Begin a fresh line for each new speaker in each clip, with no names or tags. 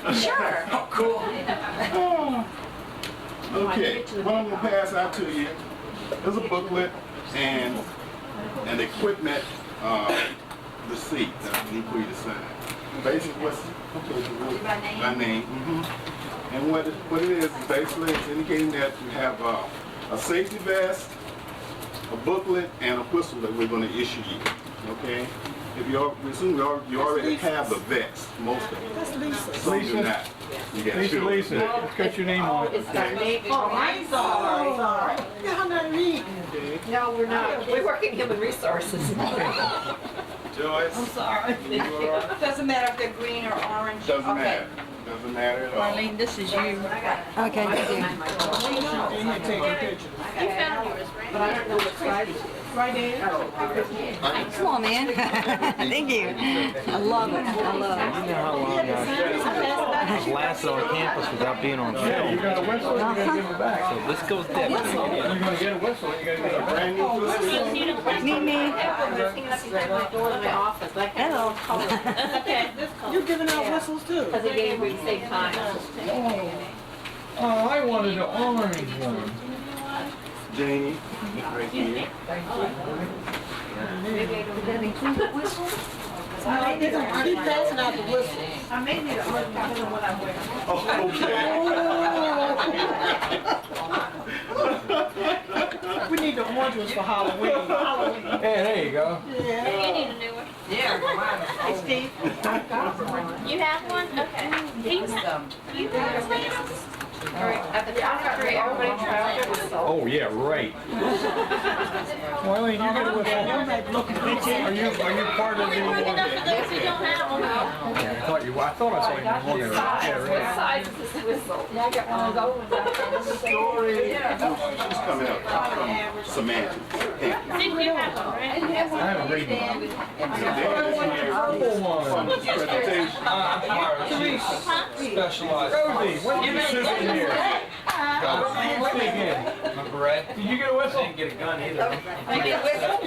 Sure.
Oh, cool.
Okay, what I'm gonna pass out to you is a booklet and an equipment receipt that I need for you to sign. Basically, what's by name. And what it is basically it's indicating that you have a safety vest, a booklet, and a whistle that we're going to issue you. Okay. If we assume you already have the vest, most of it.
That's Lisa.
Some do not. You got
Lisa,
two.
Lisa, let's got your name on it.
It's got name.
Oh, I'm sorry. Y'all not reading.
No, we're not. We work in human resources.
Joyce.
I'm sorry.
Doesn't matter if they're green or orange.
Doesn't matter. Doesn't matter at all.
Marlene, this is you.
Okay.
And you take a picture.
You found yours, right?
But I don't know what size it is.
Right there.
Come on, man. Thank you. I love it. I love it.
You know how long I've lasted on campus without being on
Yeah, you
film.
got a whistle, you gotta give it back.
So this goes dead.
You're gonna get a whistle, you gotta get a brand new whistle.
Me. Hello.
Okay, this color.
You giving out whistles too?
Because it gave me the same time.
Oh, I wanted the orange one.
Janie, right here.
Keep passing out the whistles.
I may need a hard copy of what I wear.
Oh, okay.
We need the orange ones for Halloween.
Hey, there you go.
Yeah.
You need a new one.
Hey, Steve.
You have one? Okay. You have
At the time, everybody traveled.
Oh, yeah, right. Marlene, you get a whistle. Are you part of the?
enough for those who don't have one.
I thought I saw you in one there. Yeah,
What
right.
size is this whistle? Yeah, I got one of those ones out there.
Story. She's coming up from Samantha.
Didn't you have one, right?
I haven't read one. Purple one.
Presentation.
Specialized. Rosie, what's your system here? Speak in.
My beret.
Did you get a whistle?
Didn't get a gun either.
You get whistle?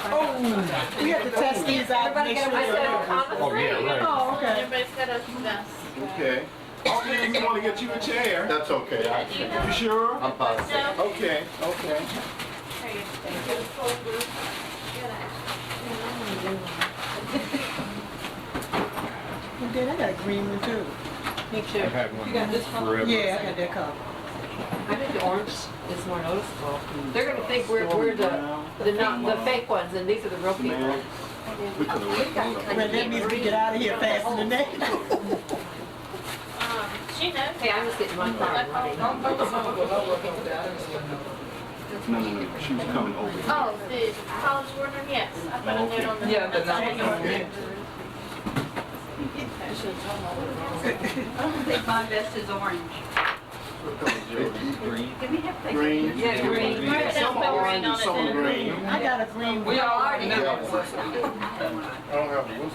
Oh, we have to test these out. to make sure they're-
Oh, yeah, right.
Oh, okay.
Everybody's got a vest.
Okay. Okay, we want to get you a chair.
That's okay.
Do you have
You sure?
I'm positive.
No.
Okay, okay.
And then I got a green one too.
Me too.
I've had one
You got this one?
forever.
Yeah, I got that color.
I think the orange is more noticeable. They're gonna think we're the fake ones, and these are the real people.
Man, we could have went.
Well, that means we get out of here faster than that.
She knows.
Hey, I'm just getting my card ready.
No, she was coming over.
Oh, the college warden, yes. I put a note on the.
Yeah, but not-
Okay.
I don't think my vest is orange.
Green.
Did we have things?
Green.
Yeah, green.
Right,
Some
put green
orange,
on it
some
then.
green.
I got a green one.
We already know.
I don't have the whistle.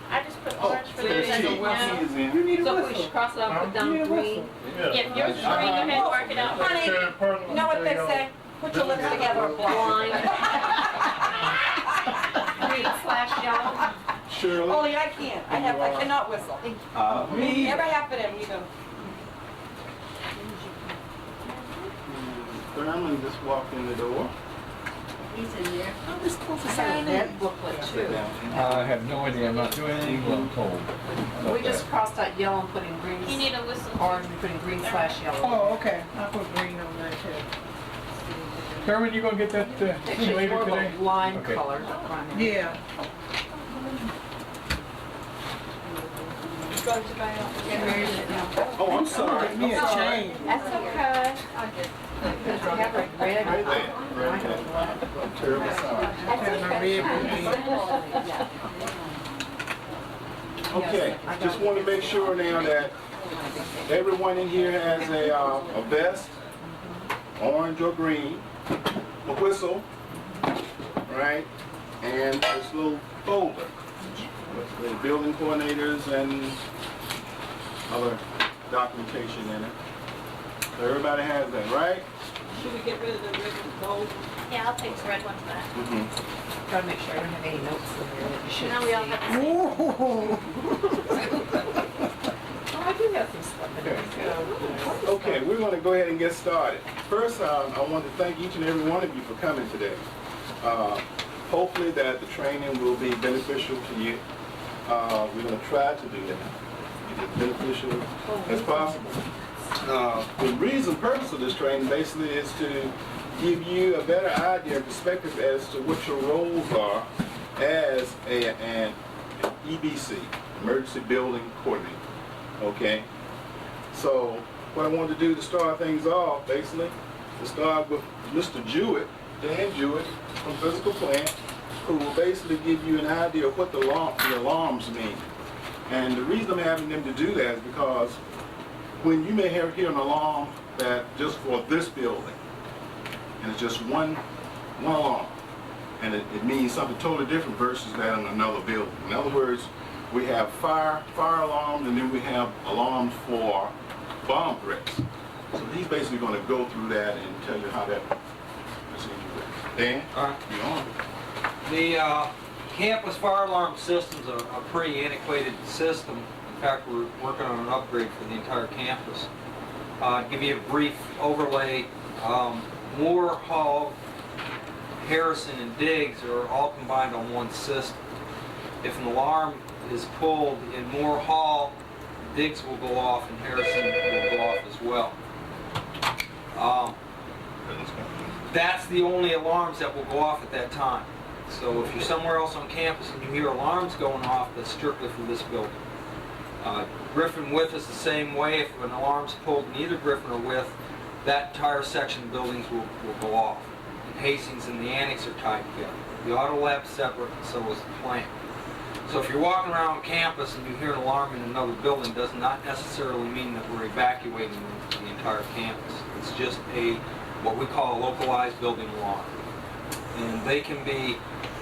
I just put
Oh,
orange for the
there's
vest.
T.
No.
T is in.
You need a
So we
whistle.
should cross it off, put down green.
Yeah, if yours is green, go ahead and mark it out.
Honey, you know what they say? Put your lips together, blind. Green/yellow.
Shirley.
Only I can't. I cannot whistle.
Me.
Never happened to me though.
Thurman just walked in the door.
He's in there.
I'm just supposed to
I got a
sign
red
in.
booklet too.
I have no idea. I'm not doing anything but I'm told.
We just crossed out yellow and put in green.
You need a whistle.
Orange and put in green/yellow.
Oh, okay. I put green on that too.
Carmen, you gonna get that thing
Actually, it's
later
more of
today?
a lime
Okay.
color.
Yeah.
Oh, I'm sorry.
Get me a chain.
That's okay. Because I have a red.
Right there. Right there. I'm terribly sorry.
I have my red one.
Okay, just want to make sure now that everyone in here has a vest, orange or green, a whistle, right, and this little folder with the building coordinators and other documentation in it. So everybody has that, right?
Should we get rid of the red and gold?
Yeah, I'll take the red one to that.
Try to make sure I don't have any notes in there that you
So
should
now we all
see.
have the same.
Oh, I do have some stuff in there.
Okay, we're going to go ahead and get started. First, I want to thank each and every one of you for coming today. Hopefully that the training will be beneficial to you. We're going to try to do that, be as beneficial as possible. The purpose of this training basically is to give you a better idea and perspective as to what your roles are as an EBC, Emergency Building Coordinator. Okay? So what I wanted to do to start things off, basically, to start with Mr. Jewett, Dan Jewett from Physical Plant, who will basically give you an idea of what the alarms mean. And the reason I'm having them to do that is because when you may hear an alarm that just for this building, and it's just one alarm, and it means something totally different versus that in another building. In other words, we have fire alarms, and then we have alarms for bomb threats. So he's basically going to go through that and tell you how that procedure works. Dan,
All right.
you on?
The campus fire alarm system's a pretty antiquated system. In fact, we're working on an upgrade for the entire campus. To give you a brief overlay, Moore, Hall, Harrison, and Diggs are all combined on one system. If an alarm is pulled in Moore Hall, Diggs will go off and Harrison will go off as well. That's the only alarms that will go off at that time. So if you're somewhere else on campus and you hear alarms going off, that's strictly for this building. Griffin With is the same way. If an alarm's pulled in either Griffin or With, that entire section of buildings will go off. And Hastings and the annex are tied together. The auto lab's separate, and so is the plant. So if you're walking around campus and you hear an alarm in another building, does not necessarily mean that we're evacuating the entire campus. It's just what we call a localized building alarm. And they can be,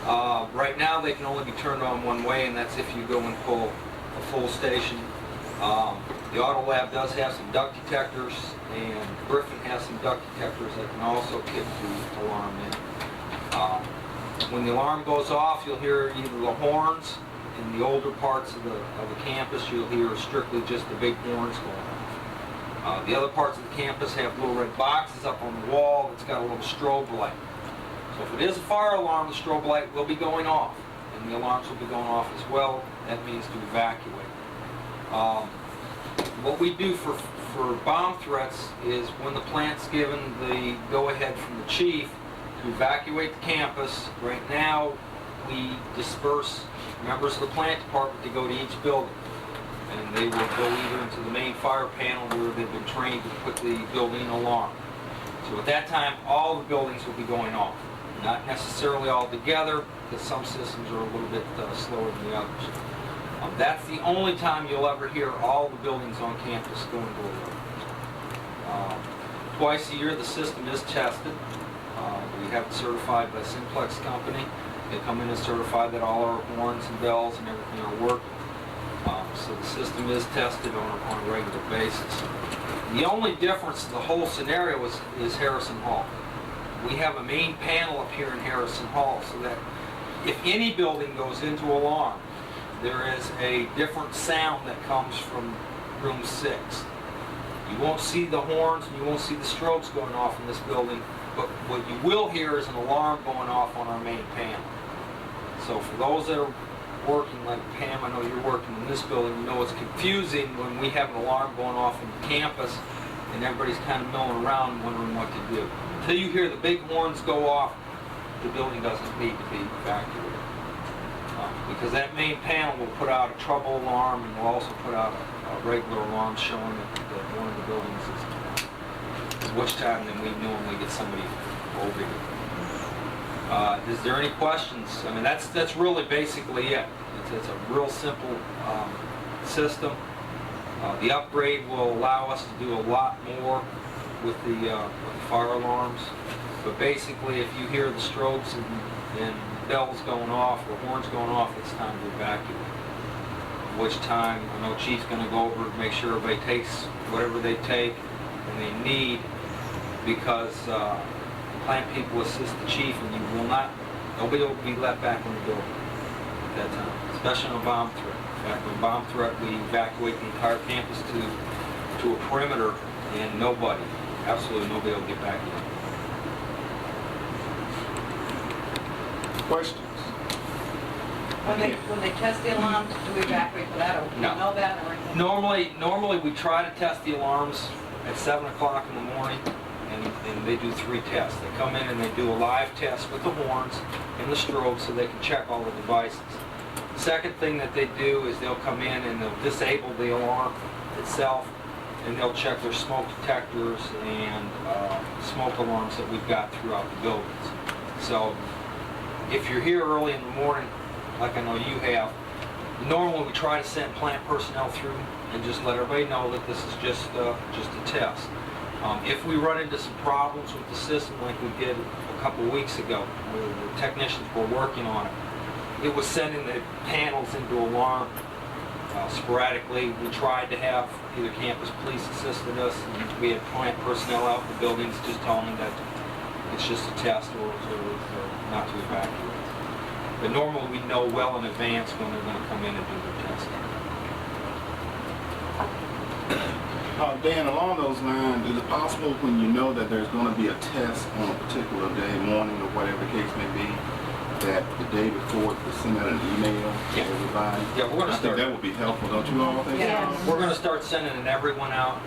right now they can only be turned on one way, and that's if you go and pull a full station. The auto lab does have some duct detectors, and Griffin has some duct detectors that can also kick the alarm in. When the alarm goes off, you'll hear either the horns. In the older parts of the campus, you'll hear strictly just the big horns going off. The other parts of the campus have little red boxes up on the wall that's got a little strobe light. So if it is a fire alarm, the strobe light will be going off, and the alarms will be going off as well. That means to evacuate. What we do for bomb threats is when the plant's given the go-ahead from the chief to evacuate the campus, right now we disperse members of the plant department to go to each building. And they will go either into the main fire panel where they've been trained to put the building alarm. So at that time, all the buildings will be going off. Not necessarily all together, because some systems are a little bit slower than the others. That's the only time you'll ever hear all the buildings on campus going to alert. Twice a year the system is tested. We have it certified by Simplex Company. They come in and certify that all our horns and bells and everything are working. So the system is tested on a regular basis. The only difference in the whole scenario is Harrison Hall. We have a main panel up here in Harrison Hall, so that if any building goes into alarm, there is a different sound that comes from room 6. You won't see the horns and you won't see the strobes going off in this building, but what you will hear is an alarm going off on our main panel. So for those that are working, like Pam, I know you're working in this building, you know it's confusing when we have an alarm going off in campus and everybody's kind of milling around wondering what to do. Until you hear the big horns go off, the building doesn't need to be evacuated. Because that main panel will put out a trouble alarm and will also put out a regular alarm showing that one of the buildings is which time then we normally get somebody over here. Is there any questions? I mean, that's really basically it. It's a real simple system. The upgrade will allow us to do a lot more with the fire alarms. But basically, if you hear the strobes and bells going off or horns going off, it's time to evacuate. At which time, I know Chief's going to go over and make sure everybody takes whatever they take and they need, because plant people assist the chief, and nobody will be let back in the building at that time, especially on a bomb threat. In fact, on a bomb threat, we evacuate the entire campus to a perimeter, and absolutely nobody will get back in.
Questions?
When they test the alarms, do we evacuate without a,
No.
know that or anything?
Normally we try to test the alarms at 7 o'clock in the morning, and they do 3 tests. They come in and they do a live test with the horns and the strobe so they can check all the devices. Second thing that they do is they'll come in and they'll disable the alarm itself, and they'll check their smoke detectors and smoke alarms that we've got throughout the buildings. So if you're here early in the morning, like I know you have, normally we try to send plant personnel through and just let everybody know that this is just a test. If we run into some problems with the system like we did a couple weeks ago, where the technicians were working on it was sending the panels into alarm sporadically. We tried to have either campus police assisted us, and we had plant personnel out in the buildings just telling them that it's just a test or not to evacuate. But normally we know well in advance when they're going to come in and do their testing.
Dan, along those lines, is it possible when you know that there's going to be a test on a particular day, morning or whatever the case may be, that the day before to send out an email to everybody?
Yeah, we're going to
I think that would be helpful, don't you all think?
Yeah.
We're going to start sending everyone out.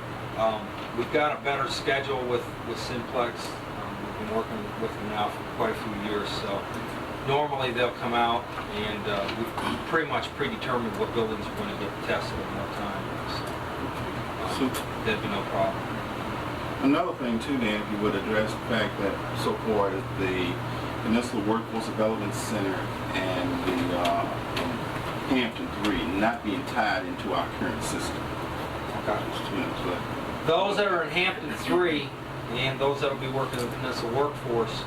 We've got a better schedule with Simplex. We've been working with them now for quite a few years, so normally they'll come out and we've pretty much predetermined what buildings are going to get tested at what time. So that'd be no problem.
Another thing too, Dan, if you would address the fact that so far as the Peninsula Workforce Development Center and the Hampton 3 not being tied into our current system.
Okay.
You know, so
Those that are in Hampton 3 and those that will be working in the Peninsula Workforce,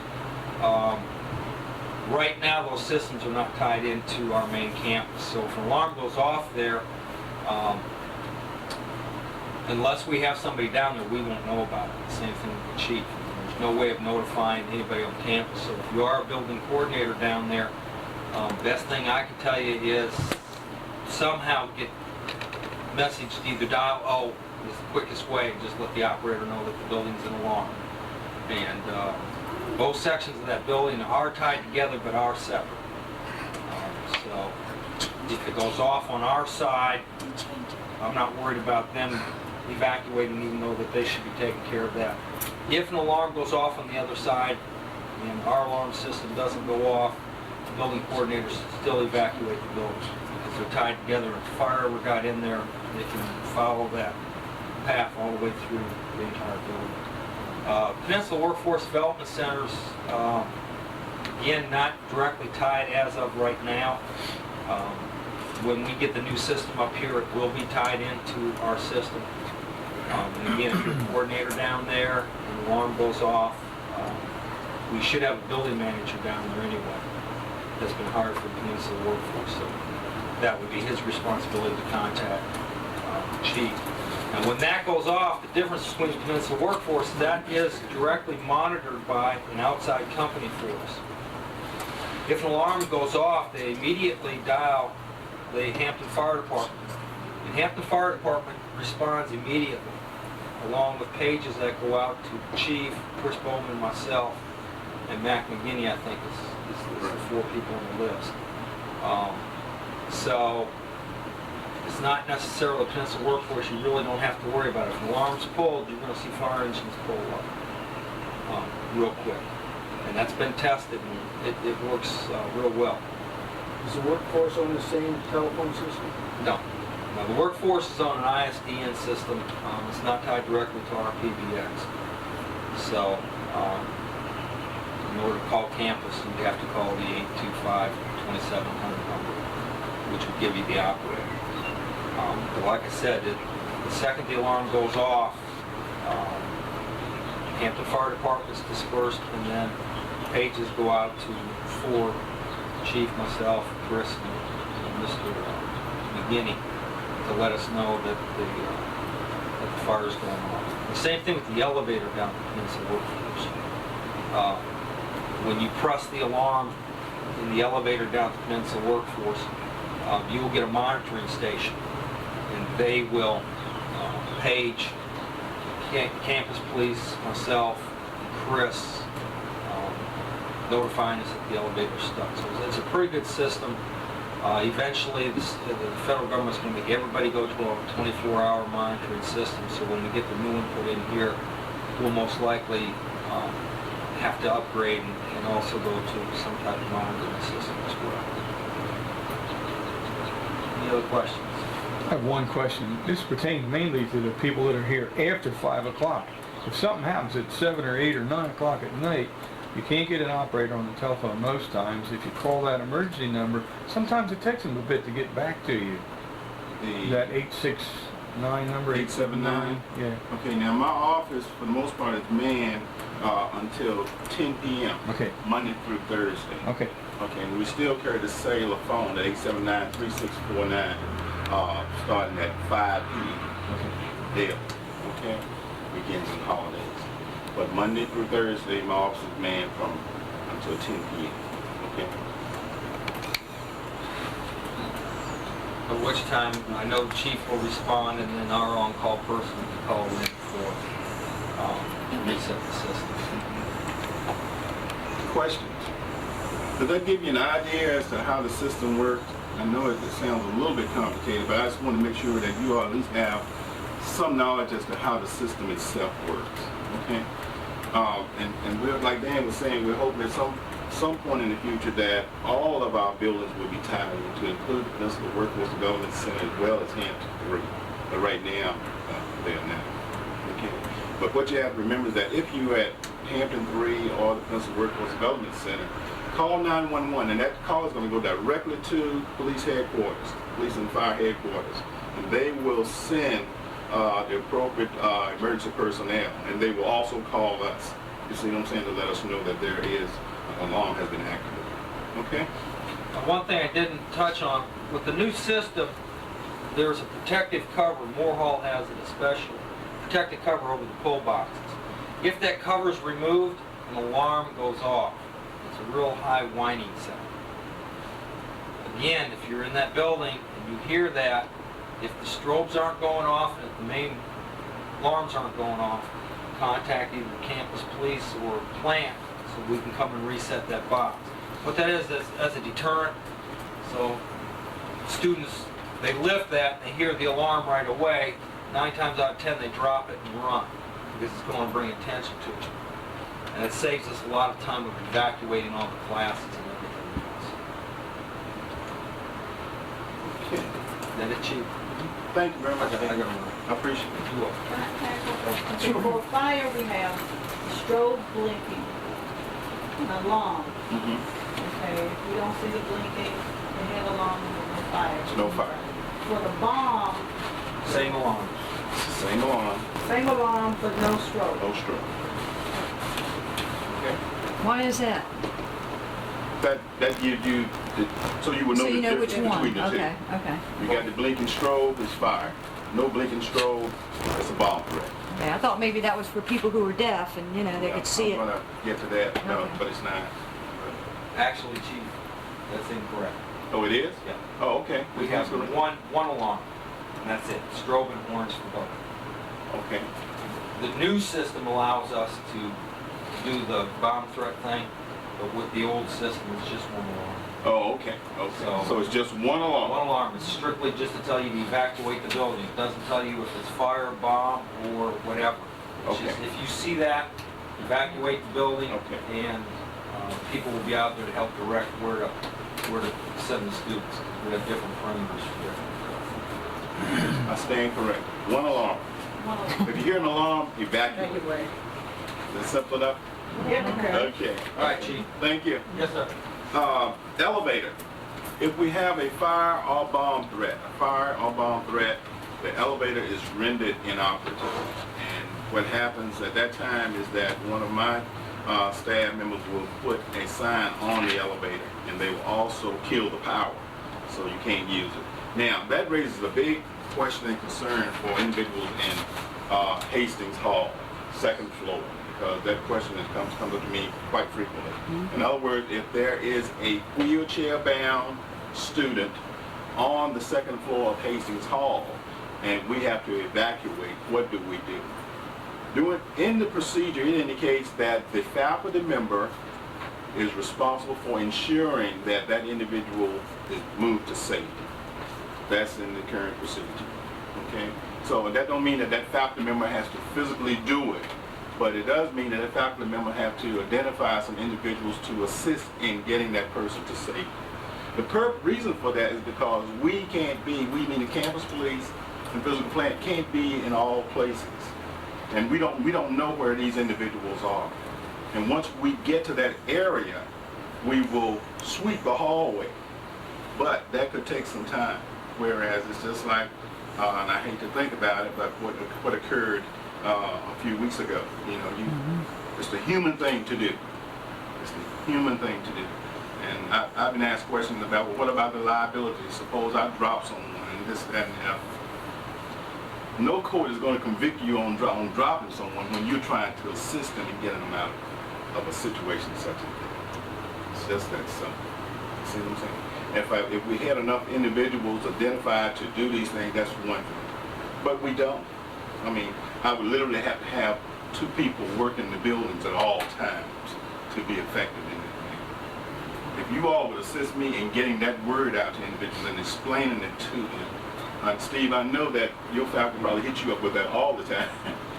right now those systems are not tied into our main campus. So if an alarm goes off there, unless we have somebody down there, we won't know about it. The same thing with the chief. There's no way of notifying anybody on campus. So if you are a building coordinator down there, best thing I can tell you is somehow get messaged, either dial O is the quickest way, just let the operator know that the building's an alarm. And both sections of that building are tied together but are separate. So if it goes off on our side, I'm not worried about them evacuating, even though that they should be taking care of that. If an alarm goes off on the other side and our alarm system doesn't go off, the building coordinators still evacuate the building because they're tied together. If the fire ever got in there, they can follow that path all the way through the entire building. Peninsula Workforce Development Centers, again, not directly tied as of right now. When we get the new system up here, it will be tied into our system. And again, if you're a coordinator down there and the alarm goes off, we should have a building manager down there anyway that's been hired for the Peninsula Workforce. So that would be his responsibility to contact the chief. And when that goes off, the difference between the Peninsula Workforce, that is directly monitored by an outside company for us. If an alarm goes off, they immediately dial the Hampton Fire Department. And Hampton Fire Department responds immediately, along with pages that go out to the chief, Chris Bowman, myself, and Mac McGinney, I think is the 4 people on the list. So it's not necessarily the Peninsula Workforce. You really don't have to worry about it. If an alarm's pulled, you're going to see fire engines pull up real quick. And that's been tested, and it works real well.
Is the workforce on the same telephone system?
No. No, the workforce is on an ISDN system. It's not tied directly to our PBX. So, in order to call campus, you have to call the 825-2700 number, which would give you the operator. But like I said, the second the alarm goes off, Hampton Fire Department's dispersed, and then pages go out to 4, Chief, myself, Chris, and Mr. McGinney, to let us know that the fire is going on. The same thing with the elevator down at the Peninsula Workforce. When you press the alarm in the elevator down to Peninsula Workforce, you will get a monitoring station, and they will page campus police, myself, Chris, notifying us that the elevator's stuck. So it's a pretty good system. Eventually, the federal government's going to make everybody go to a 24-hour monitoring system. So when we get the new one put in here, we'll most likely have to upgrade and also go to some type of monitoring system as well. Any other questions?
I have one question. This pertains mainly to the people that are here after 5 o'clock. If something happens at 7 or 8 or 9 o'clock at night, you can't get an operator on the telephone most times. If you call that emergency number, sometimes it takes them a bit to get back to you. That 869 number?
879?
Yeah.
Okay, now my office, for the most part, is manned until 10 p.m.
Okay.
Monday through Thursday.
Okay.
Okay, and we still carry the cellular phone, the 879-3649, starting at 5 p.m. daily. Okay? Weekends and holidays. But Monday through Thursday, my office is manned from until 10 p.m. Okay?
At which time, I know the chief will respond, and then our on-call person will call in for reset the system.
Questions? Does that give you an idea as to how the system works? I know it sounds a little bit complicated, but I just want to make sure that you all at least have some knowledge as to how the system itself works. Okay? And we're, like Dan was saying, we're hoping at some point in the future that all of our buildings will be tied in, to include the Peninsula Workforce Development Center as well as Hampton 3. But right now, they are not. Okay? But what you have to remember is that if you're at Hampton 3 or the Peninsula Workforce Development Center, call 911, and that call is going to go directly to police headquarters, police and fire headquarters, and they will send the appropriate emergency personnel, and they will also call us. You see what I'm saying? To let us know that there is an alarm has been activated. Okay?
One thing I didn't touch on, with the new system, there's a protective cover. Moore Hall has it especially. Protective cover over the pull boxes. If that cover is removed, an alarm goes off. It's a real high whining sound. Again, if you're in that building and you hear that, if the strobes aren't going off and if the main alarms aren't going off, contact either campus police or plant so we can come and reset that box. What that is as a deterrent, so students, they lift that, they hear the alarm right away, 9 times out of 10 they drop it and run because it's going to bring attention to it. And it saves us a lot of time of evacuating all the classes and everything else.
Okay.
Is that it, Chief?
Thank you very much.
I gotta run.
I appreciate it.
You will.
Okay, for fire, we have strobe blinking, an alarm. Okay, if you don't see the blinking, the head alarm, no fire.
No fire.
For the bomb,
Same alarm.
Same alarm,
same alarm, but no strobe.
no stroke. Okay.
Why is that?
That gives you, so you will know
So you
the
know which
difference
one?
between the two.
Okay, okay.
You got the blinking strobe, it's fire. No blinking strobe, it's a bomb threat.
Okay, I thought maybe that was for people who were deaf and, you know, they
Yeah,
could see
I'm
it.
gonna get to that, no,
Okay.
but it's not.
Actually, Chief, that's incorrect.
Oh, it is?
Yeah.
Oh, okay.
We have one alarm, and that's it. Strobe and horns for both.
Okay.
The new system allows us to do the bomb threat thing, but with the old system, it's just one alarm.
Oh, okay, okay. So it's just one alarm?
One alarm. It's strictly just to tell you to evacuate the building. It doesn't tell you if it's fire, bomb, or whatever. It's
Okay.
just, if you see that, evacuate the building,
Okay.
and people will be out there to help direct where to send the students. We have different parameters for different.
I stand correct. One alarm. If you hear an alarm, evacuate.
Anyway.
Is that simple enough?
Yeah, okay.
Okay.
All right, Chief.
Thank you.
Yes, sir.
Elevator. If we have a fire or bomb threat, the elevator is rendered inoperative. And what happens at that time is that one of my staff members will put a sign on the elevator, and they will also kill the power, so you can't use it. Now, that raises a big question and concern for individuals in Hastings Hall, second floor. because that question comes up to me quite frequently. In other words, if there is a wheelchair-bound student on the second floor of Hastings Hall and we have to evacuate, what do we do? In the procedure, it indicates that the faculty member is responsible for ensuring that that individual is moved to safety. That's in the current procedure. Okay? So that don't mean that that faculty member has to physically do it, but it does mean that a faculty member have to identify some individuals to assist in getting that person to safety. The reason for that is because we mean the campus police and physical plant can't be in all places. And we don't know where these individuals are. And once we get to that area, we will sweep the hallway. But that could take some time. Whereas it's just like, and I hate to think about it, but what occurred a few weeks ago. You know, it's the human thing to do. It's the human thing to do. And I've been asked questions about, well, what about the liability? Suppose I drop someone and this, that, and the other. No court is going to convict you on dropping someone when you're trying to assist them in getting them out of a situation such as that. It's just that simple. See what I'm saying? If we had enough individuals identified to do these things, that's one thing. But we don't. I mean, I would literally have to have 2 people working the buildings at all times to be effective in it. If you all would assist me in getting that word out to individuals and explaining it to them. Steve, I know that your faculty probably hit you up with that all the time.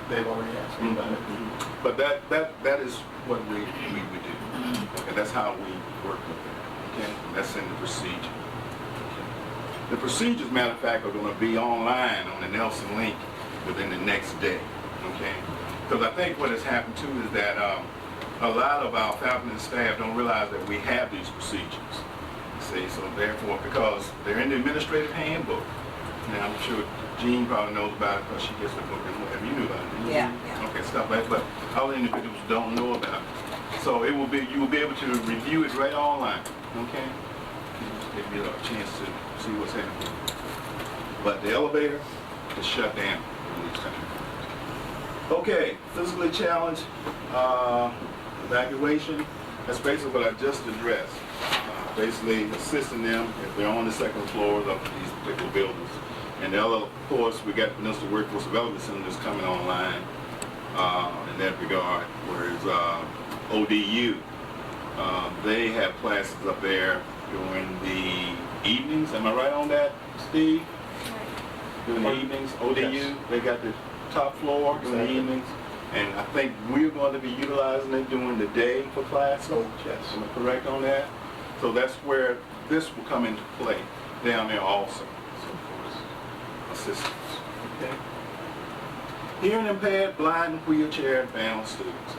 They've already asked me about it.
But that is what we do. Okay, that's how we work with it. Okay, that's in the procedure. Okay. The procedures, matter of fact, are going to be online on the Nelson link within the next day. Okay, because I think what has happened too is that a lot of our faculty and staff don't realize that we have these procedures. See, so therefore, because they're in the administrative handbook. Now, I'm sure Jean probably knows about it because she gets the book and whatever. You knew about it.
Yeah.
Okay, stuff like that. But other individuals don't know about it. So you will be able to review it right online. Okay? Give you a chance to see what's happening. But the elevator is shut down. Okay, physically challenged evacuation. That's basically what I just addressed. Basically assisting them if they're on the second floors of these particular buildings. And the other, of course, we got Peninsula Workforce Development Center that's coming online in that regard, whereas ODU, they have classes up there during the evenings. Am I right on that, Steve? During the evenings, ODU, yes. They got the top floor during the evenings. And I think we're going to be utilizing it during the day for classes. Oh, yes. Am I correct on that? So that's where this will come into play down there also. So of course, assistance. Okay. Hearing impaired, blind, and wheelchair-bound students.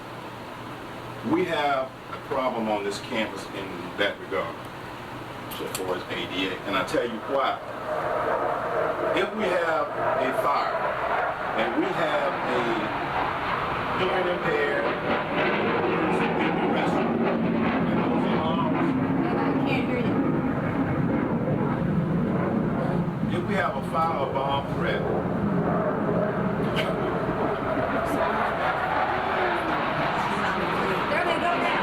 We have a problem on this campus in that regard, so far as ADA, and I'll tell you why. If we have a fire and we have a hearing impaired person in the restroom, and those alarms,
Can't hear you.
if we have a fire or bomb threat,
There they go now.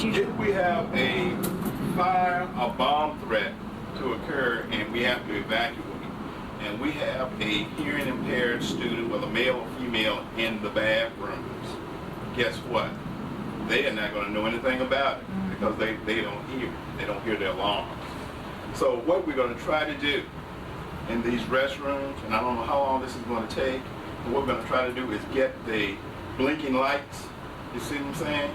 if we have a fire or bomb threat to occur and we have to evacuate, and we have a hearing impaired student, whether male or female, in the bathrooms, guess what? They are not going to know anything about it because they don't hear. They don't hear the alarms. So what we're going to try to do in these restrooms, and I don't know how long this is going to take, but what we're going to try to do is get the blinking lights, you see what I'm saying?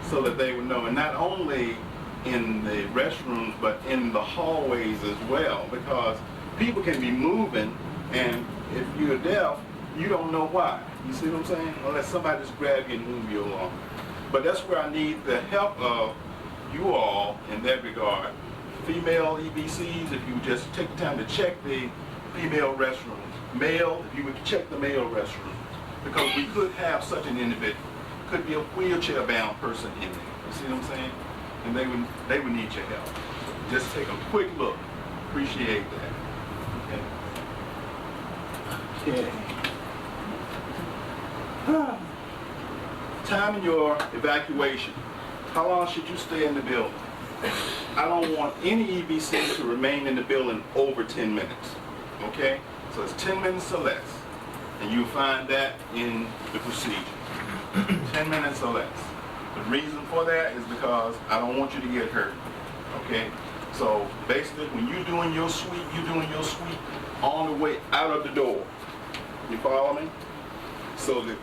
So that they would know, and not only in the restrooms, but in the hallways as well, because people can be moving, and if you're deaf, you don't know why. You see what I'm saying? Unless somebody just grab you and move you along. But that's where I need the help of you all in that regard. Female EBCs, if you just take the time to check the female restrooms. Male, if you would check the male restrooms. Because we could have such an individual. Could be a wheelchair-bound person in there. You see what I'm saying? and they would need your help. Just take a quick look. Appreciate that. Okay. Time in your evacuation. How long should you stay in the building? I don't want any EBC to remain in the building over 10 minutes. Okay? So it's 10 minutes or less. And you'll find that in the procedure. 10 minutes or less. The reason for that is because I don't want you to get hurt. Okay? So basically, when you're doing your sweep on the way out of the door. You follow me? So the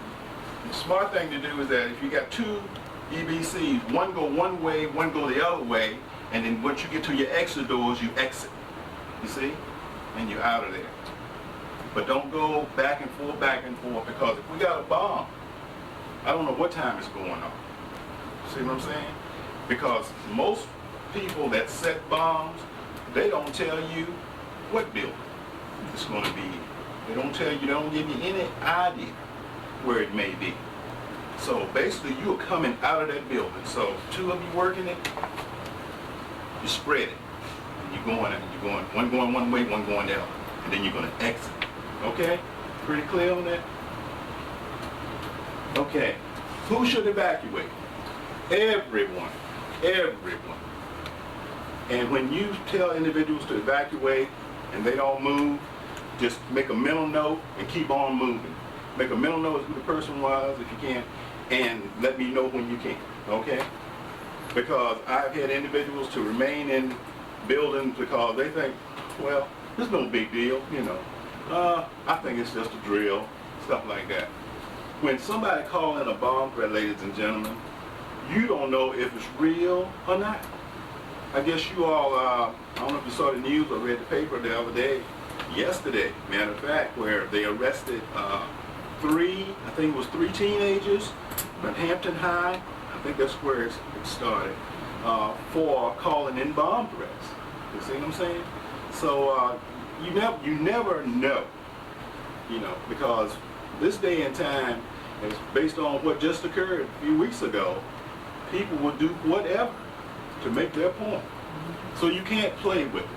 smart thing to do is that if you got two EBCs, one go one way, one go the other way, and then once you get to your exit doors, you exit. You see? And you're out of there. But don't go back and forth, because if we got a bomb, I don't know what time it's going on. See what I'm saying? Because most people that set bombs, they don't tell you what building it's going to be. They don't tell you, they don't give you any idea where it may be. So basically, you're coming out of that building. So two of you working it, you spread it. And you're going, one going one way, one going the other. And then you're going to exit. Okay? Pretty clear on that? Okay. Who should evacuate? Everyone. Everyone. And when you tell individuals to evacuate and they don't move, just make a mental note and keep on moving. Make a mental note of who the person was, if you can, and let me know when you can, okay? Because I've had individuals to remain in buildings because they think, well, there's no big deal, you know. I think it's just a drill, stuff like that. When somebody calls in a bomb threat, ladies and gentlemen, you don't know if it's real or not. I guess you all, I don't know if you saw the news or read the paper the other day, yesterday, matter of fact, where they arrested three teenagers at Hampton High, I think that's where it started, for calling in bomb threats. You see what I'm saying? So you never know, you know, because this day and time is based on what just occurred a few weeks ago. People will do whatever to make their point. So you can't play with it.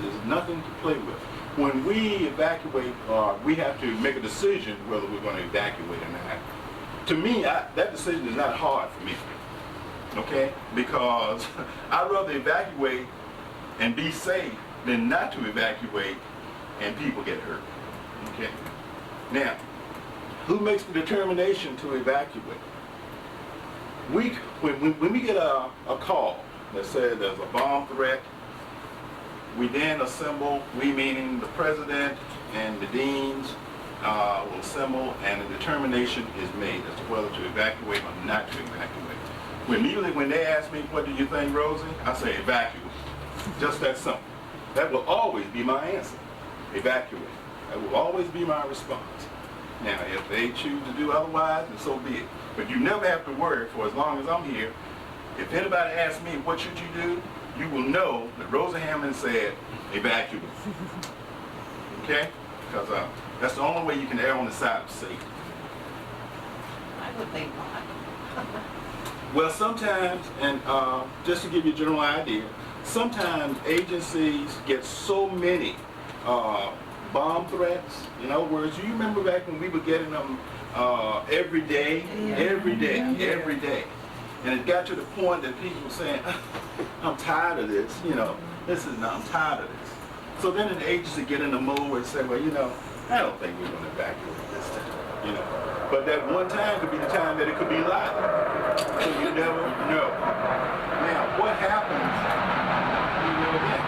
There's nothing to play with. When we evacuate, we have to make a decision whether we're going to evacuate or not. To me, that decision is not hard for me, okay? Because I'd rather evacuate and be safe than not to evacuate and people get hurt, okay? Now, who makes the determination to evacuate? When we get a call that says there's a bomb threat, we then assemble, we meaning the president and the deans will assemble, and a determination is made as to whether to evacuate or not to evacuate. Immediately when they ask me, what do you think, Rosie? I say evacuate. Just that simple. That will always be my answer. Evacuate. That will always be my response. Now, if they choose to do otherwise, then so be it. But you never have to worry for as long as I'm here. If anybody asks me, what should you do? You will know that Rosa Hammond said, evacuate. Okay? Because that's the only way you can err on the side of safety.
I would think not.
Well, sometimes, and just to give you a general idea, sometimes agencies get so many bomb threats. In other words, you remember back when we were getting them every day? And it got to the point that people were saying, I'm tired of this, you know, I'm tired of this. So then an agency get in the mode where they say, well, you know, I don't think we're going to evacuate this time, you know. But that one time could be the time that it could be live. So you never know. Now, what happens when you know that?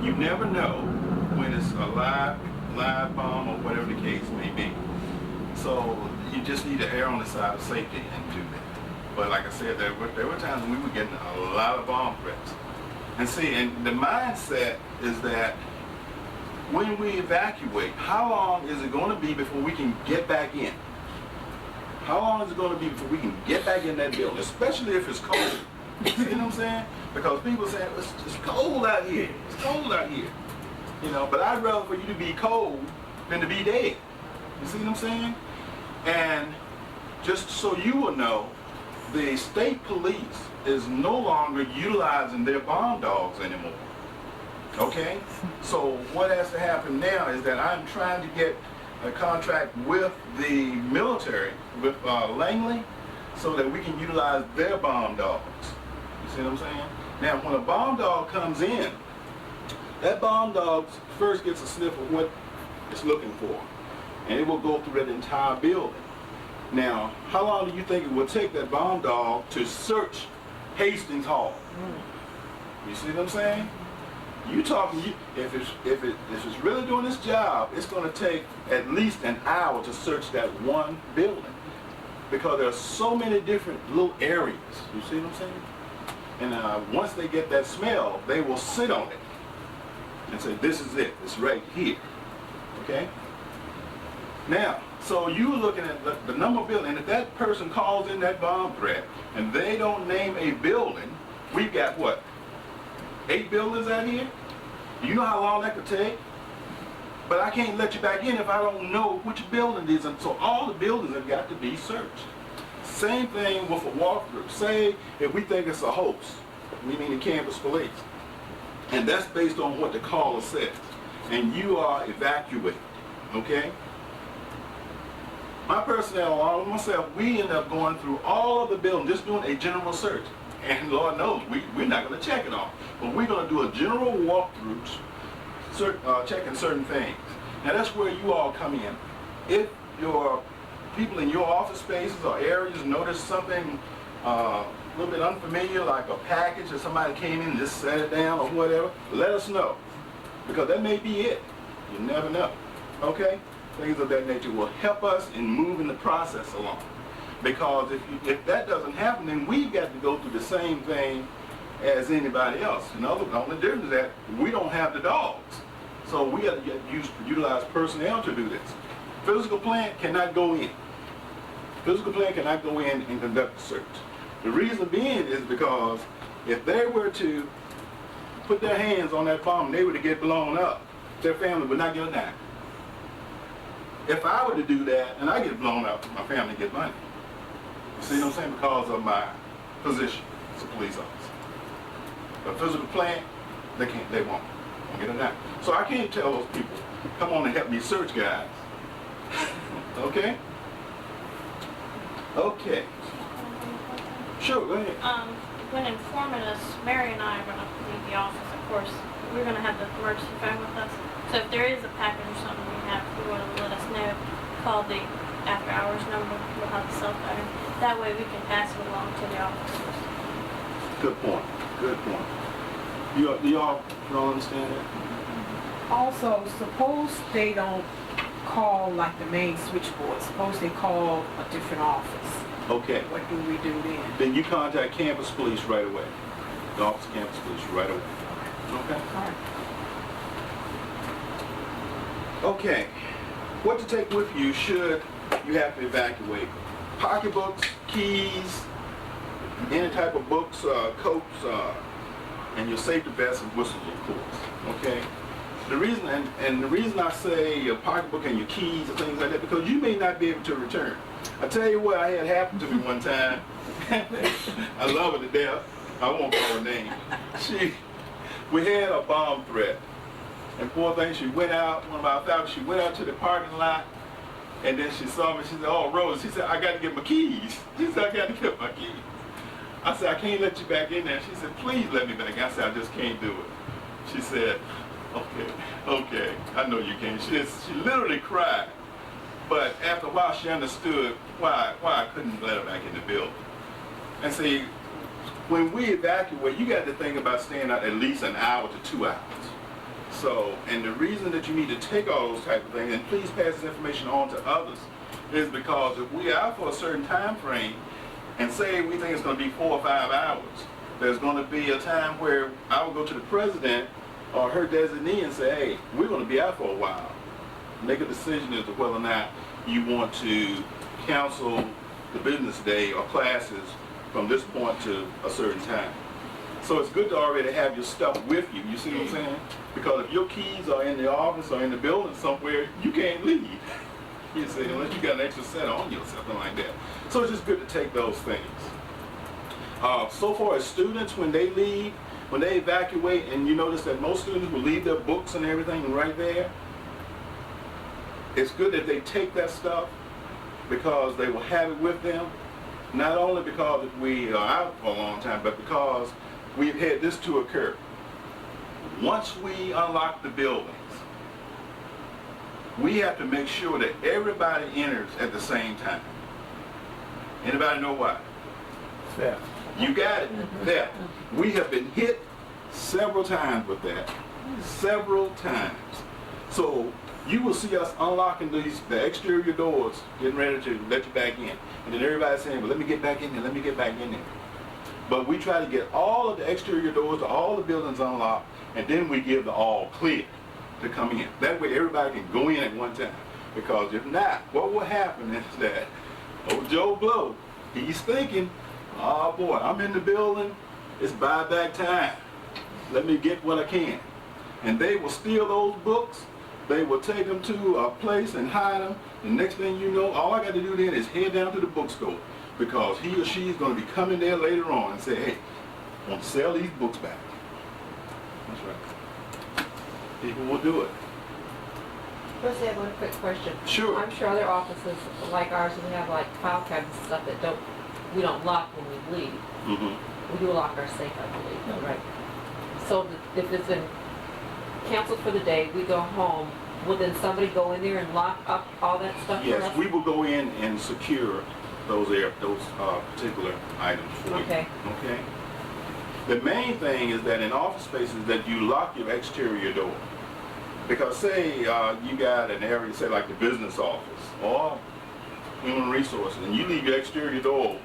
You never know when it's a live bomb or whatever the case may be. So you just need to err on the side of safety and do that. But like I said, there were times when we were getting a lot of bomb threats. And see, and the mindset is that when we evacuate, how long is it going to be before we can get back in? How long is it going to be before we can get back in that building, especially if it's cold? You see what I'm saying? Because people say, it's cold out here. It's cold out here. You know, but I'd rather for you to be cold than to be dead. You see what I'm saying? And just so you will know, the state police is no longer utilizing their bomb dogs anymore. Okay? So what has to happen now is that I'm trying to get a contract with the military, with Langley, so that we can utilize their bomb dogs. You see what I'm saying? Now, when a bomb dog comes in, that bomb dog first gets a sniff of what it's looking for, and it will go through that entire building. Now, how long do you think it will take that bomb dog to search Hastings Hall? You see what I'm saying? You talking, if it's really doing its job, it's going to take at least an hour to search that one building, because there are so many different little areas. You see what I'm saying? And once they get that smell, they will sit on it and say, this is it. It's right here. Okay? Now, so you're looking at the number of buildings, and if that person calls in that bomb threat and they don't name a building, we've got what? 8 buildings out here? Do you know how long that could take? But I can't let you back in if I don't know which building it is, and so all the buildings have got to be searched. Same thing with a walkthrough. Say if we think it's a hoax, we mean the campus police, and that's based on what the caller says, and you are evacuated, okay? My personnel, along with myself, we end up going through all of the buildings, just doing a general search. And Lord knows, we're not going to check it all. But we're going to do a general walkthrough, checking certain things. Now that's where you all come in. If your people in your office spaces or areas notice something a little bit unfamiliar, like a package or somebody came in and just set it down or whatever, let us know. Because that may be it. You never know. Okay? Things of that nature will help us in moving the process along. Because if that doesn't happen, then we've got to go through the same thing as anybody else. The only difference is that we don't have the dogs. So we have to utilize personnel to do this. Physical plant cannot go in. Physical plant cannot go in and conduct the search. The reason being is because if they were to put their hands on that bomb and they were to get blown up, their family would not get a dime. If I were to do that and I get blown up, my family get money. You see what I'm saying? Because of my position as a police officer. A physical plant, they won't get a dime. So I can't tell those people, come on and help me search, guys. Okay? Okay. Sure, go ahead.
When informing us, Mary and I are going to leave the office, of course. We're going to have the emergency phone with us. So if there is a package or something you want to let us know, call the after hours number. We'll have the cell phone. That way we can pass it along to the officers.
Good point. Good point. Do y'all understand that?
Also, suppose they don't call like the main switchboard. Suppose they call a different office.
Okay.
What do we do then?
Then you contact campus police right away. The office of campus police right away. Okay?
All right.
Okay. What to take with you should you have to evacuate? Pocketbooks, keys, any type of books, coats, and your safety vest and whistles, of course. Okay? The reason, and the reason I say your pocketbook and your keys and things like that, because you may not be able to return. I tell you what I had happen to me one time. I love her to death. I won't call her name. We had a bomb threat. And poor thing, she went out, one of our faculty, she went out to the parking lot, and then she saw me, she said, oh, Rose, she said, I got to get my keys. She said, I got to get my keys. I said, I can't let you back in there. She said, please let me back. I said, I just can't do it. She said, okay, I know you can't. She literally cried. But after a while, she understood why I couldn't let her back in the building. And see, when we evacuate, you got to think about staying out at least an hour to 2 hours. So, and the reason that you need to take all those type of things, and please pass this information on to others, is because if we are out for a certain time frame, and say we think it's going to be 4 or 5 hours, there's going to be a time where I will go to the president or her designee and say, hey, we're going to be out for a while. Make a decision as to whether or not you want to cancel the business day or classes from this point to a certain time. So it's good to already have your stuff with you, you see what I'm saying? Because if your keys are in the office or in the building somewhere, you can't leave. You see, unless you got an extra set on you or something like that. So it's just good to take those things. So far as students, when they leave, when they evacuate, and you notice that most students will leave their books and everything right there, it's good that they take that stuff because they will have it with them, not only because we are out for a long time, but because we've had this to occur. Once we unlock the buildings, we have to make sure that everybody enters at the same time. Anybody know why?
Theft.
You got it. Theft. We have been hit several times with that. Several times. So you will see us unlocking the exterior doors, getting ready to let you back in. And then everybody's saying, well, let me get back in there, let me get back in there. But we try to get all of the exterior doors to all the buildings unlocked, and then we give the all clear to come in. That way everybody can go in at one time. Because if not, what will happen is that old Joe Blow, he's thinking, oh boy, I'm in the building, it's buyback time. Let me get what I can. And they will steal those books, they will take them to a place and hide them. The next thing you know, all I got to do then is head down to the bookstore, because he or she is going to be coming there later on and say, hey, I want to sell these books back. That's right. People will do it.
Let's have one quick question.
Sure.
I'm sure other offices like ours, we have like file cabinets and stuff that we don't lock when we leave.
Mm-hmm.
We do lock our safe, I believe, though, right? So if it's been canceled for the day, we go home, will then somebody go in there and lock up all that stuff for us?
Yes, we will go in and secure those particular items for you.
Okay.
Okay. The main thing is that in office spaces that you lock your exterior door. Because say you got an area, say like the business office or human resources, and you leave your exterior door,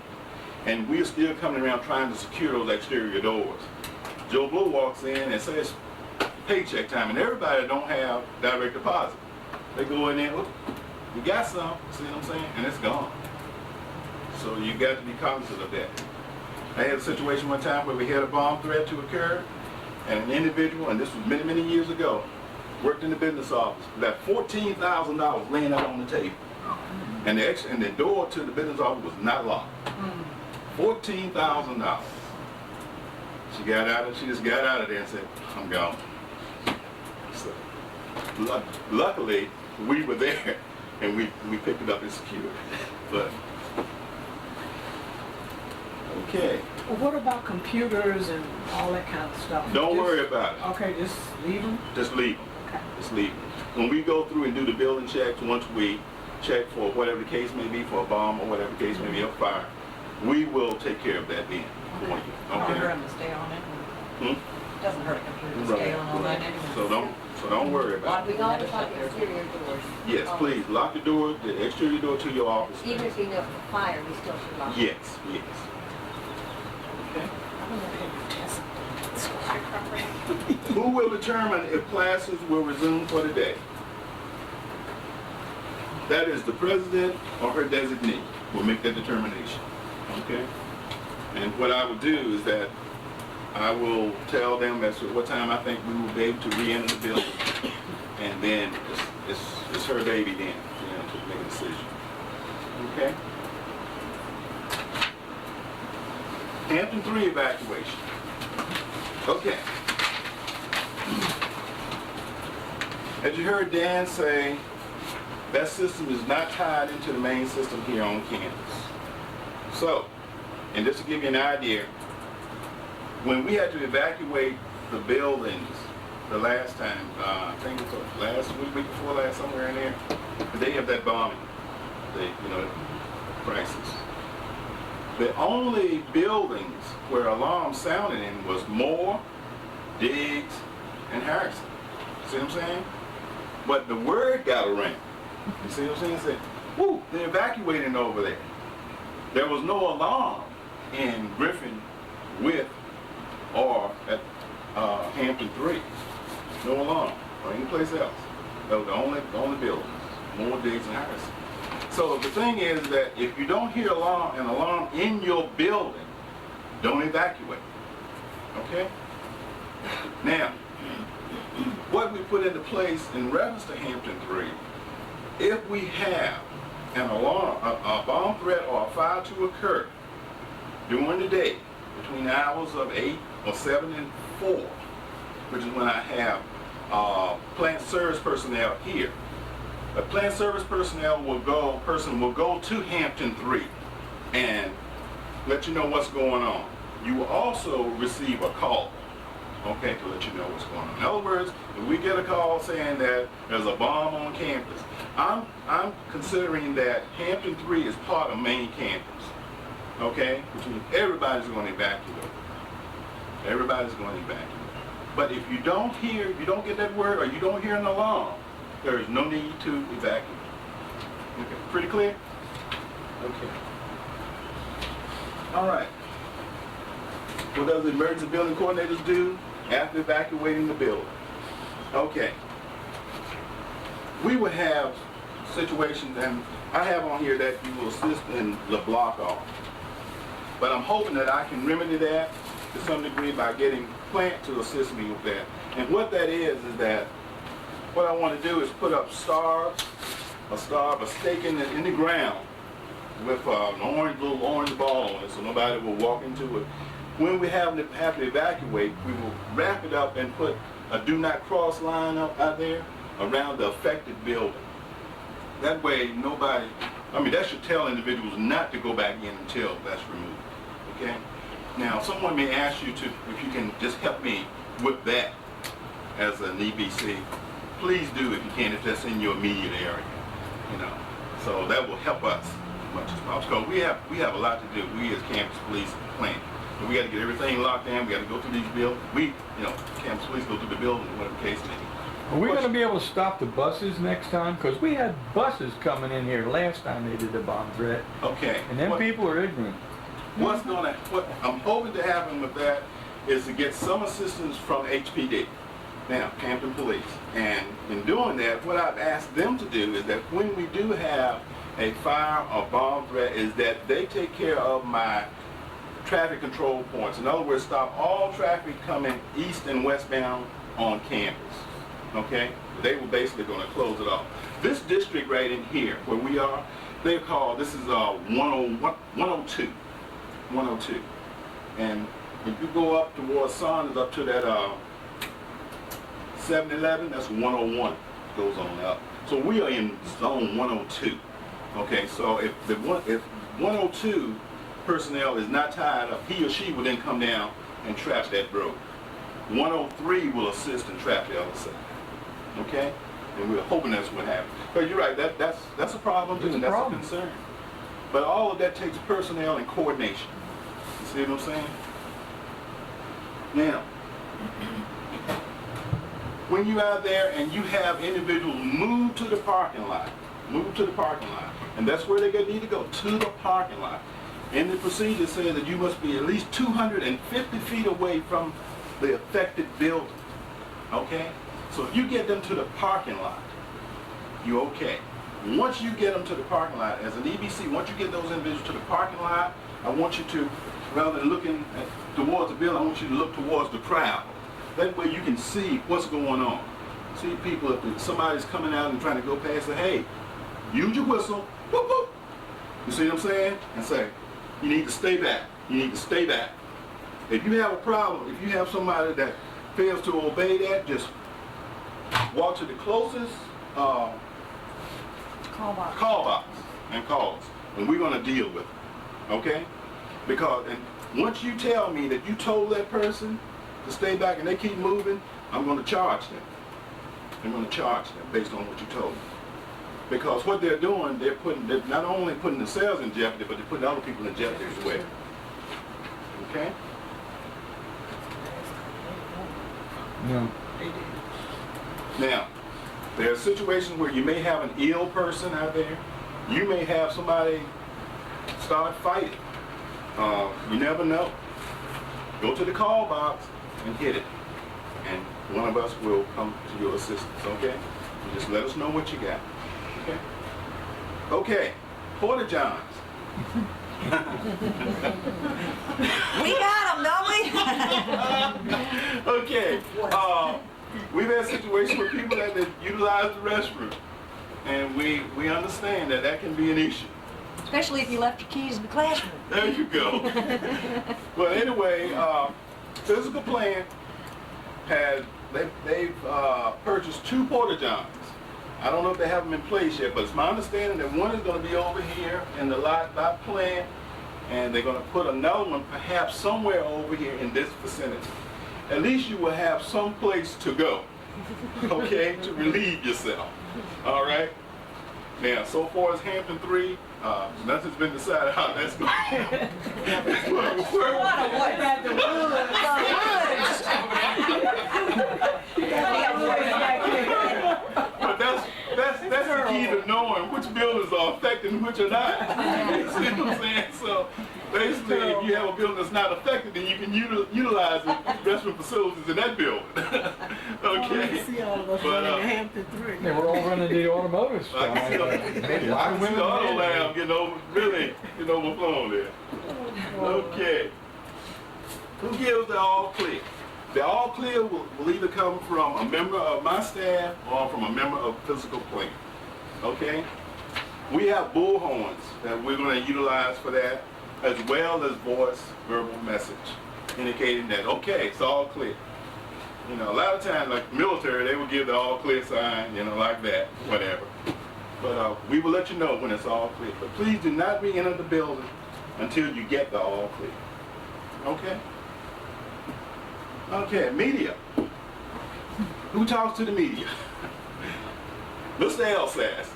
and we're still coming around trying to secure those exterior doors. Joe Blow walks in and says paycheck time, and everybody don't have direct deposit. They go in there, look, we got some, see what I'm saying? And it's gone. So you got to be cognizant of that. I had a situation one time where we had a bomb threat to occur, and an individual, and this was many, many years ago, worked in the business office, left $14,000 laying out on the table. And the door to the business office was not locked. $14,000. She just got out of there and said, I'm gone. So, luckily, we were there, and we picked it up and secured it. But, okay.
Well, what about computers and all that kind of stuff?
Don't worry about it.
Okay, just leave them?
Just leave them.
Okay.
Just leave them. When we go through and do the building checks, once we check for whatever the case may be, for a bomb or whatever the case may be, a fire, we will take care of that then for you.
Don't
Okay?
hurt them to stay on it. Doesn't hurt a computer to stay on all night anyway.
So don't worry about
We
it.
can always lock the exterior doors.
Yes, please, lock the door, the exterior door to your office.
Even if you know it's a fire, we still should lock it.
Yes, yes. Okay. Who will determine if classes will resume for the day? That is the president or her designee will make that determination. Okay? And what I will do is that I will tell them as to what time I think we will be able to re-enter the building. And then it's her baby then, to make a decision. Okay? Hampton 3 evacuation. Okay. As you heard Dan say, that system is not tied into the main system here on campus. So, and just to give you an idea, when we had to evacuate the buildings the last time, I think it was last week before last, somewhere in there, the day of that bombing, the crisis. The only buildings where alarms sounded in was Moore, Diggs, and Harrison. See what I'm saying? But the word got around. You see what I'm saying? Said, whoo, they're evacuating over there. There was no alarm in Griffin with or at Hampton 3. No alarm or any place else. That was the only buildings, Moore, Diggs, and Harrison. So the thing is that if you don't hear an alarm in your building, don't evacuate. Okay? Now, what we put into place in reference to Hampton 3, if we have an alarm, a bomb threat or a fire to occur during the day, between the hours of 8 or 7 and 4, which is when I have plant service personnel here. The plant service personnel will go to Hampton 3 and let you know what's going on. You will also receive a call, okay, to let you know what's going on. In other words, if we get a call saying that there's a bomb on campus, I'm considering that Hampton 3 is part of main campus, okay, which means everybody's going to evacuate. Everybody's going to evacuate. But if you don't get that word, or you don't hear an alarm, there is no need to evacuate. Okay, pretty clear? Okay. All right. What does the emergency building coordinators do after evacuating the building? Okay. We will have situations, and I have on here that you will assist in the block off. But I'm hoping that I can remedy that to some degree by getting Plant to assist me with that. And what that is that what I want to do is put up a stake in the ground with an little orange ball on it so nobody will walk into it. When we have to evacuate, we will wrap it up and put a do not cross line up out there around the affected building. That way that should tell individuals not to go back in until that's removed, okay? Now, someone may ask you if you can just help me with that as an EBC. Please do if you can, if that's in your immediate area, So that will help us as much as possible. Because we have a lot to do. We as campus police plan. And we got to get everything locked down. We got to go through these buildings. Campus police go through the building, whatever the case may be.
Are we going to be able to stop the buses next time? Because we had buses coming in here last time they did the bomb threat.
Okay.
And then people are ignorant.
What I'm hoping to happen with that is to get some assistance from HPD, now Hampton Police. And in doing that, what I've asked them to do is that when we do have a fire or bomb threat, is that they take care of my traffic control points. In other words, stop all traffic coming east and westbound on campus. Okay? They were basically going to close it off. This district right in here, where we are, this is 102. 102. And if you go up towards Saunders, up to that 7-Eleven, that's 101 goes on up. So we are in zone 102. Okay, so if 102 personnel is not tied up, he or she will then come down and trap that road. 103 will assist and trap the other side. Okay? And we're hoping that's what happens. But you're right, that's a problem too, and that's a concern. But all of that takes personnel and coordination. You see what I'm saying? Now, when you're out there and you have individuals move to the parking lot, and that's where they need to go, to the parking lot. And the procedure says that you must be at least 250 feet away from the affected building. Okay? So if you get them to the parking lot, you're okay. Once you get them to the parking lot, as an EBC, once you get those individuals to the parking lot, I want you to, rather than looking towards the building, I want you to look towards the crowd. That way you can see what's going on. See people, if somebody's coming out and trying to go past, say, hey, use your whistle, whoop, whoop. You see what I'm saying? And say, you need to stay back. You need to stay back. If you have a problem, if you have somebody that fails to obey that, just walk to the closest call box and call us, and we're going to deal with it, okay? Because once you tell me that you told that person to stay back and they keep moving, I'm going to charge them. I'm going to charge them based on what you told me. Because what they're doing, they're not only putting themselves in jeopardy, but they're putting other people in jeopardy as well. Okay?
No.
Now, there are situations where you may have an ill person out there. You may have somebody start fighting. You never know. Go to the call box and hit it. And one of us will come to your assistance, okay? You just let us know what you got. Okay? Okay. Porta Johns.
We got them, don't we?
Okay, we've had situations where people that utilize the restroom, and we understand that that can be an issue.
Especially if you left your keys in the classroom.
There you go. But anyway, Physical Plant they've purchased 2 Porta Johns. I don't know if they have them in place yet, but it's my understanding that one is going to be over here in the lot plant, and they're going to put another one perhaps somewhere over here in this vicinity. At least you will have some place to go, okay, to relieve yourself. All right? Now, so far as Hampton 3, nothing's been decided how that's going. But that's the key to knowing which buildings are affected and which are not. You see what I'm saying? So basically, if you have a building that's not affected, then you can utilize the restroom facilities in that building. Okay.
Hampton 3.
They were all running the automotive
I can see
maybe a lot of
the
women.
auto lab getting overflowing there. Okay. Who gives the all clear? The all clear will either come from a member of my staff or from a member of Physical Plant. Okay? We have bullhorns that we're going to utilize for that, as well as voice verbal message, indicating that, okay, it's all clear. You know, a lot of times, like military, they will give the all clear sign, you know, like that, whatever. But we will let you know when it's all clear. But please do not re-enter the building until you get the all clear. Okay? Okay, media. Who talks to the media? Mr. Elsas.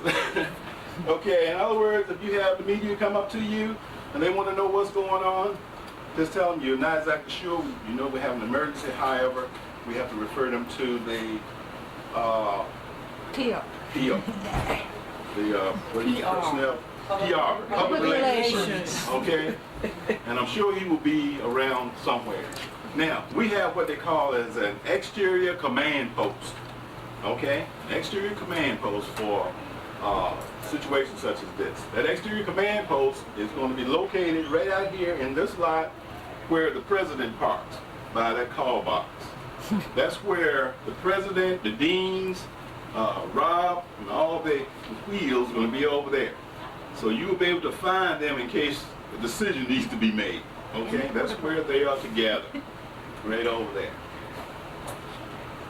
Okay, in other words, if you have the media come up to you and they want to know what's going on, just tell them you're not exactly sure. You know we have an emergency, however, we have to refer them to the
TR.
personnel. PR, public relations. Okay, and I'm sure he will be around somewhere. Now, we have what they call as an exterior command post. Okay, an exterior command post for situations such as this. That exterior command post is going to be located right out here in this lot where the president parks, by that call box. That's where the president, the deans, Rob, and all the wheels are going to be over there. So you will be able to find them in case a decision needs to be made. Okay, that's where they are together, right over there.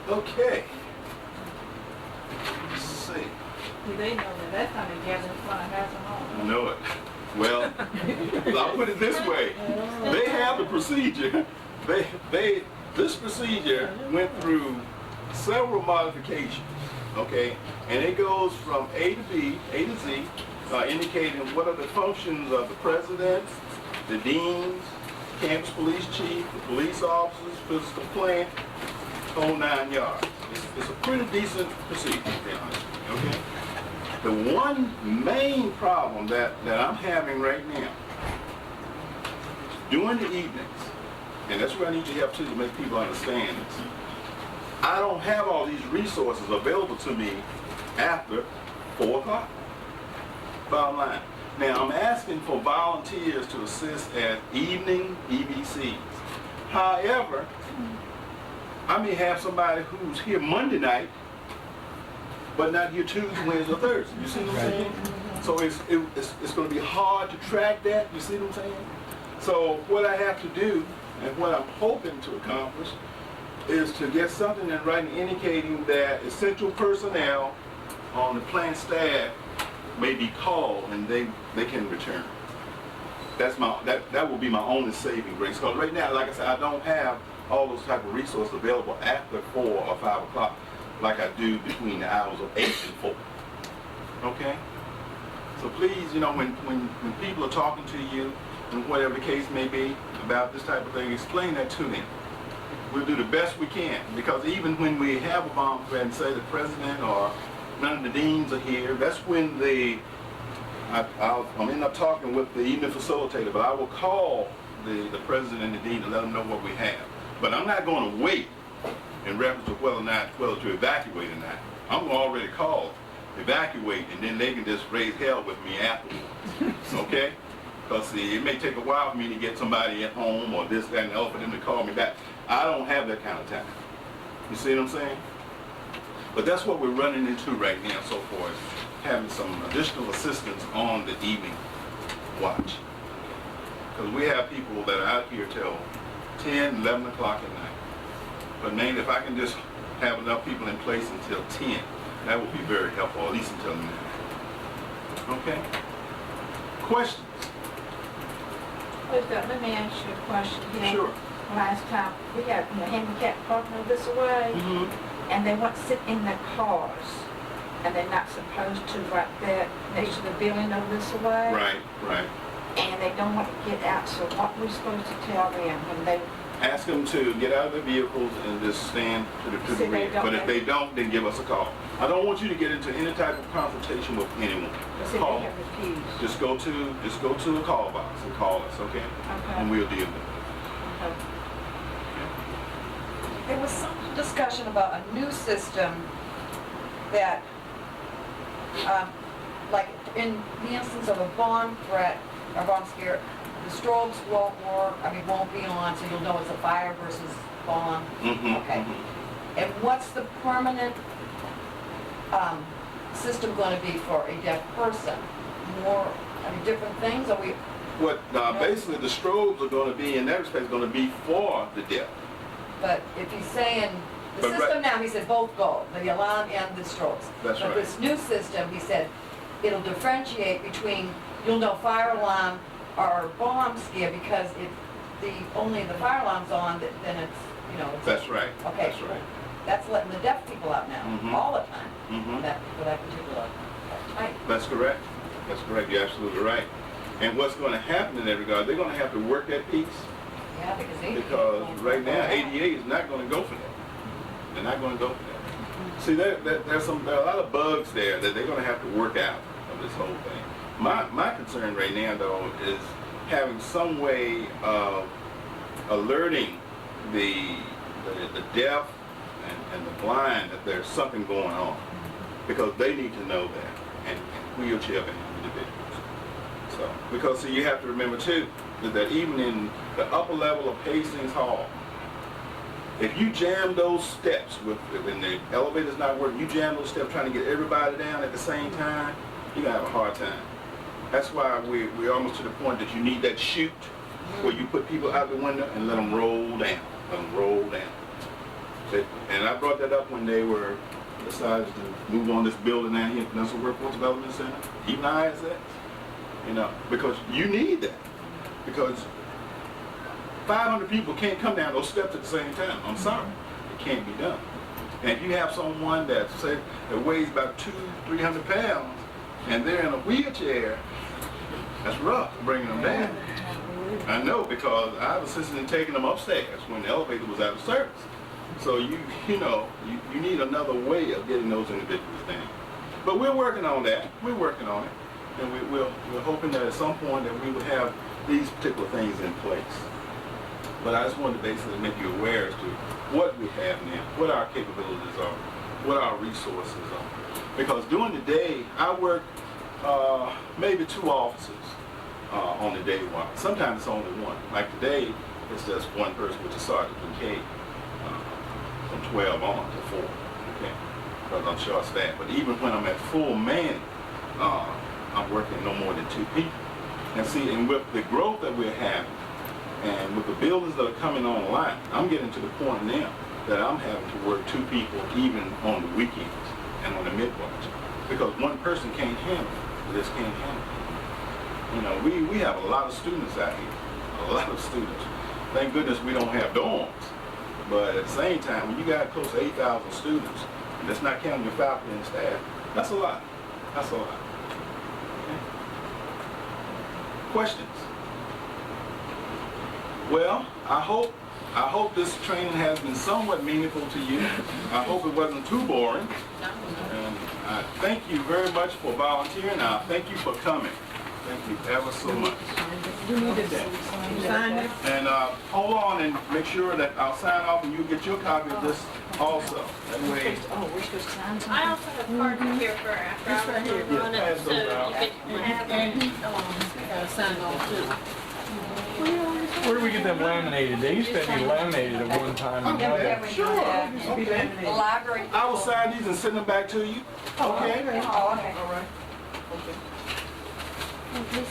Okay. Let's see.
Do they know that that's not together in front of Harrison Hall?
I know it. Well, I'll put it this way. They have the procedure. This procedure went through several modifications, okay? And it goes from A to B, A to Z, indicating what are the functions of the president, the deans, campus police chief, the police officers, Physical Plant, whole 9 yards. It's a pretty decent procedure, to be honest with you, okay? The one main problem that I'm having right now, during the evenings, and that's where I need your help too to make people understand this, I don't have all these resources available to me after 4 o'clock. Bottom line. Now, I'm asking for volunteers to assist at evening EBCs. However, I may have somebody who's here Monday night, but not here Tuesday, Wednesday, or Thursday. You see what I'm saying? So it's going to be hard to track that. You see what I'm saying? So what I have to do, and what I'm hoping to accomplish, is to get something in writing indicating that essential personnel on the plant staff may be called and they can return. That will be my only saving grace. Because right now, like I said, I don't have all those type of resources available after 4 or 5 o'clock like I do between the hours of 8 and 4. Okay? So please, you know, when people are talking to you, and whatever the case may be about this type of thing, explain that to them. We'll do the best we can, because even when we have a bomb threat and say the president or none of the deans are here, that's when I'm end up talking with the evening facilitator, but I will call the president and the dean to let them know what we have. But I'm not going to wait in reference to whether to evacuate or not. I'm already called evacuate, and then they can just raise hell with me afterwards. Okay? Because see, it may take a while for me to get somebody at home or this, that, and the other for them to call me back. I don't have that kind of time. You see what I'm saying? But that's what we're running into right now so far, is having some additional assistance on the evening watch. Because we have people that are out here till 10, 11 o'clock at night. But man, if I can just have enough people in place until 10, that would be very helpful, at least until noon. Okay? Questions?
Let me ask you a question. You know,
Sure.
Last time, we had handicapped parking over this way, and they want to sit in their cars, and they're not supposed to right there next to the building over this way.
Right.
And they don't want to get out, so what we're supposed to tell them when they,
Ask them to get out of their vehicles and just stand to the
See, they
rear.
don't
But if
have-
they don't, then give us a call. I don't want you to get into any type of confrontation with anyone.
see,
Call.
they have refused.
Just go to a call box and call us, okay? And
Okay.
we'll deal with it.
Okay.
There was some discussion about a new system that, like in the instance of a bomb threat or bomb scare, the strobes won't work, won't be on, so you'll know it's a fire versus bomb. Okay. And what's the permanent system going to be for a deaf person? More, different things? Are we?
Basically, the strobes are going to be, in that respect, going to be for the deaf.
But if he's saying, the
But
system now, he said both go, the alarm and the strobes.
That's
But
right.
this new system, he said, it'll differentiate between, you'll know fire alarm or bomb scare, because if only the fire alarm's on, then it's, it's.
That's right.
Okay.
That's right.
That's letting the deaf people out now,
Mhm.
all the time,
Mhm.
for that particular type.
That's correct. That's correct. You're absolutely right. And what's going to happen in that regard, they're going to have to work that piece.
Yeah, because ADA.
Because
won't
right
go
now,
out.
ADA is not going to go for that. They're not going to go for that. See, there are a lot of bugs there that they're going to have to work out of this whole thing. My concern right now, though, is having some way of alerting the deaf and the blind that there's something going on, because they need to know that, and wheelchair-bound individuals. So, because see, you have to remember too that even in the upper level of Hastings Hall, if you jam those steps when the elevator's not working, you jam those steps trying to get everybody down at the same time, you're gonna have a hard time. That's why we're almost to the point that you need that chute where you put people out the window and let them roll down. Let them roll down. And I brought that up when they were decided to move on this building down here, Peninsula Workforce Development Center, even ISS. Because you need that. Because 500 people can't come down those steps at the same time. I'm sorry. It can't be done. And if you have someone that weighs about 200-300 pounds and they're in a wheelchair, that's rough bringing them down. I know, because I was assisted in taking them upstairs when the elevator was out of service. So you need another way of getting those individuals down. But we're working on that. We're working on it. And we're hoping that at some point that we will have these particular things in place. But I just wanted to basically make you aware as to what we have now, what our capabilities are, what our resources are. Because during the day, I work maybe 2 officers on the day watch. Sometimes it's only one. Like today, it's just one person, which is Sergeant Kincaid, from 12 on to 4. Okay, because I'm short staffed. But even when I'm at full man, I'm working no more than 2 people. And see, and with the growth that we're having, and with the buildings that are coming online, I'm getting to the point now that I'm having to work 2 people even on the weekends and on the mid-watch, because one person can't handle it. They just can't handle it. We have a lot of students out here, a lot of students. Thank goodness we don't have dorms, but at the same time, when you got close to 8,000 students, and that's not counting your faculty and staff, that's a lot. That's a lot. Okay. Questions? Well, I hope this training has been somewhat meaningful to you. I hope it wasn't too boring. And I thank you very much for volunteering. I thank you for coming. Thank you ever so much.
You needed that. You signed it?
And hold on and make sure that I'll sign off and you get your copy of this also. That way,
Oh, we're supposed to sign something?
I also have cards here for after
This right
hours
here.
on
Yeah,
it,
pass
so
those
you
out.
can have them.
And he, signed off too.
Where do we get them laminated? They used to be laminated at one time.
Yeah, yeah, we do
Sure.
that.
Be
The
laminated.
library.
I will sign these and send them back to you. Okay?
Oh, okay.
All right.
Okay.
And this